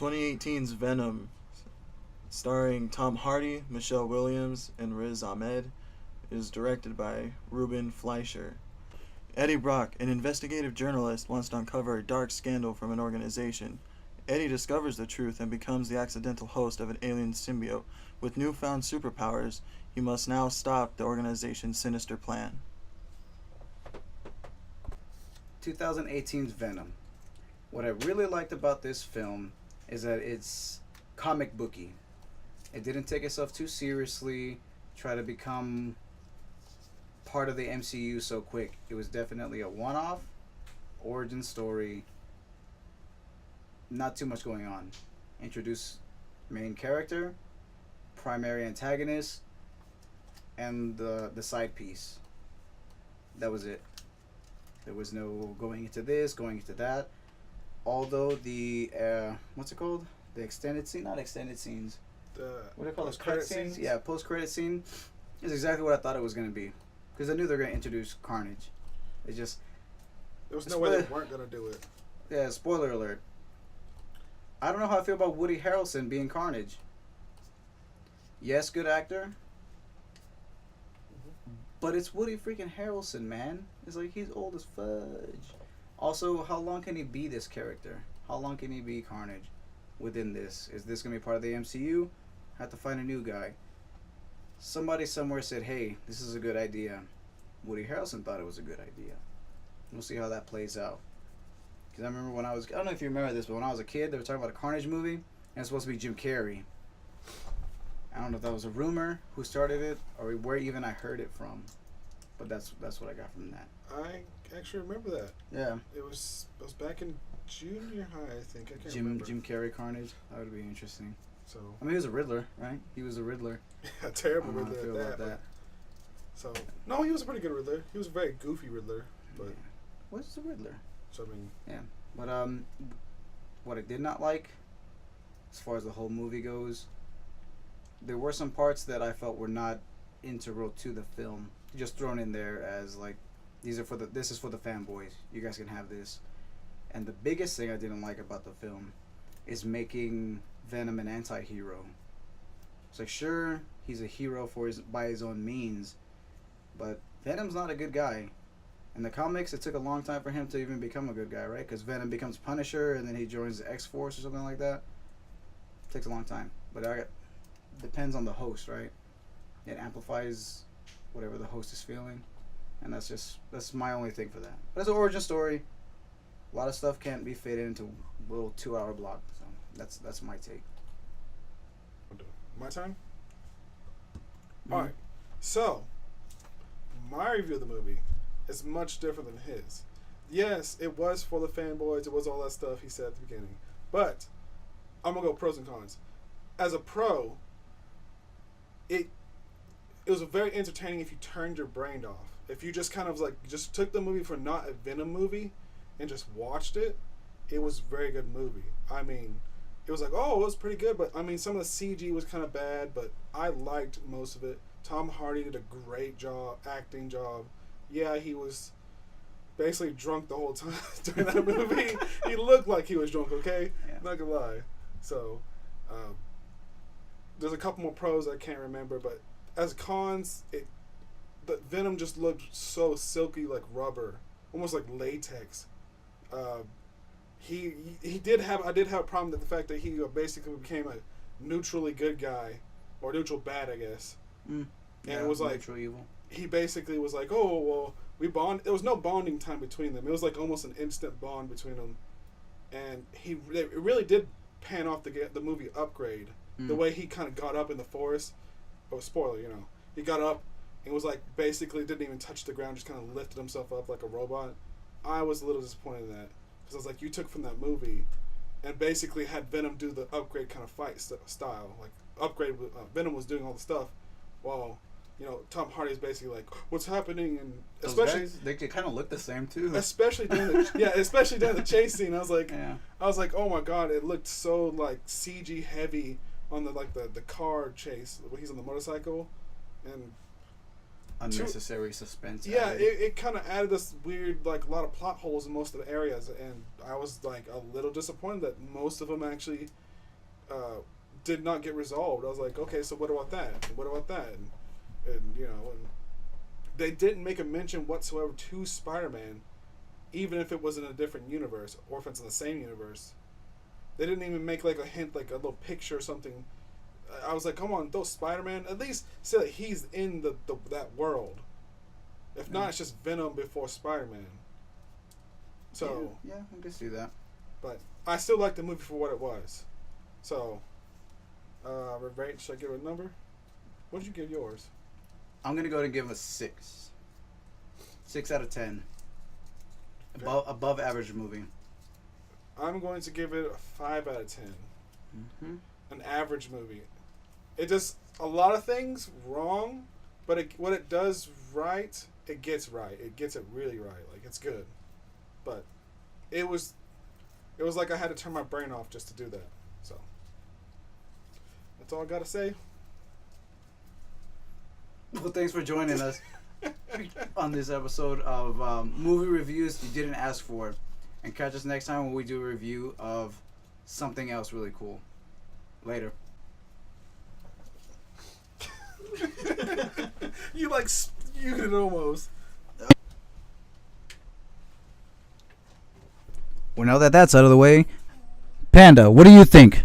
2018's Venom, starring Tom Hardy, Michelle Williams, and Riz Ahmed, is directed by Ruben Fliescher. Eddie Brock, an investigative journalist, wants to uncover a dark scandal from an organization. Eddie discovers the truth and becomes the accidental host of an alien symbiote. With newfound superpowers, he must now stop the organization's sinister plan. 2018's Venom. What I really liked about this film is that it's comic booky. It didn't take itself too seriously, try to become part of the MCU so quick. It was definitely a one-off origin story. Not too much going on. Introduce main character, primary antagonist, and the side piece. That was it. There was no going into this, going into that. Although the what's it called? The extended scene, not extended scenes. What do you call it? Credit scenes? Yeah, post-credit scene is exactly what I thought it was gonna be, because I knew they were gonna introduce Carnage. It just there was no way they weren't gonna do it. Yeah, spoiler alert. I don't know how I feel about Woody Harrelson being Carnage. Yes, good actor. But it's Woody freaking Harrelson, man. It's like he's old as fudge. Also, how long can he be this character? How long can he be Carnage within this? Is this going to be part of the MCU? Have to find a new guy. Somebody somewhere said, hey, this is a good idea. Woody Harrelson thought it was a good idea. We'll see how that plays out. Because I remember when I don't know if you remember this, but when I was a kid, they were talking about a Carnage movie, and it's supposed to be Jim Carrey. I don't know if that was a rumor, who started it, or where even I heard it from. But that's what I got from that. I actually remember that. Yeah. It was back in junior high, I think. I can't remember. Jim Carrey Carnage. That would be interesting. So I mean, he was a Riddler, right? He was a Riddler. A terrible I don't know how I Riddler feel at about that. So no, he was a pretty good Riddler. He was a very goofy Riddler, but Yeah. What's the Riddler? so I mean, Yeah. But what I did not like, as far as the whole movie goes, there were some parts that I felt were not integral to the film, just thrown in there as like, this is for the fanboys. You guys can have this. And the biggest thing I didn't like about the film is making Venom an anti-hero. It's like, sure, he's a hero by his own means, but Venom's not a good guy. In the comics, it took a long time for him to even become a good guy, right? Because Venom becomes Punisher, and then he joins the X-Force or something like that. It takes a long time. But depends on the host, right? It amplifies whatever the host is feeling. And that's my only thing for that. But it's an origin story. A lot of stuff can't be fit into a little 2-hour block. So that's my take. my time. Mm-hmm. All right, so my review of the movie is much different than his. Yes, it was for the fanboys. It was all that stuff he said at the beginning. But I'm gonna go pros and cons. As a pro, it was very entertaining if you turned your brain off. If you just kind of like just took the movie for not a Venom movie and just watched it, it was a very good movie. I mean, it was like, oh, it was pretty good, but I mean, some of the CG was kind of bad, but I liked most of it. Tom Hardy did a great acting job. Yeah, he was basically drunk the whole time during that movie. He looked like he was drunk, okay? Yeah. Not gonna lie. So, there's a couple more pros I can't remember, but as cons, the Venom just looked so silky, like rubber, almost like latex. I did have a problem with the fact that he basically became a neutrally good guy, or neutral bad, I guess. Mm. And it was like neutral evil. He basically was like, oh well, we bond. There was no bonding time between them. It was like almost an instant bond between them, and it really did pan off the movie Upgrade. The way he kind of got up in the forest. Oh, spoiler, he got up and was like basically didn't even touch the ground, just kind of lifted himself up like a robot. I was a little disappointed in that, because I was like, you took from that movie and basically had Venom do the Upgrade kind of fight style. Like Upgrade, Venom was doing all the stuff, while Tom Hardy is basically like, what's happening? And Those especially guys, they kind of look the same too. especially during the chase scene. I was like, oh my god, it looked so like CG heavy on the car chase when he's on the motorcycle, and unnecessary suspense. Yeah, it kind of added this weird, like, a lot of plot holes in most of the areas, and I was like a little disappointed that most of them actually did not get resolved. I was like, okay, so what about that? And what about that? And you know, and they didn't make a mention whatsoever to Spider-Man, even if it was in a different universe or if it's in the same universe. They didn't even make like a hint, like a little picture or something. I was like, come on, throw Spider-Man. At least say that he's in that world. If not, it's just Venom before Spider-Man. So yeah, I can see that. But I still like the movie for what it was. So, rate, should I give it a number? What did you give yours? I'm gonna go ahead and give him a 6. 6 out of 10. Okay. Above average movie. I'm going to give it a 5 out of 10. Mm-hmm. An average movie. It does a lot of things wrong, but what it does right, it gets right. It gets it really right. Like, it's good. But it was like I had to turn my brain off just to do that. So that's all I gotta say. Well, thanks for joining us on this episode of movie reviews you didn't ask for, and catch us next time when we do a review of something else really cool. Later. You could almost. Well, now that that's out of the way, Panda, what do you think?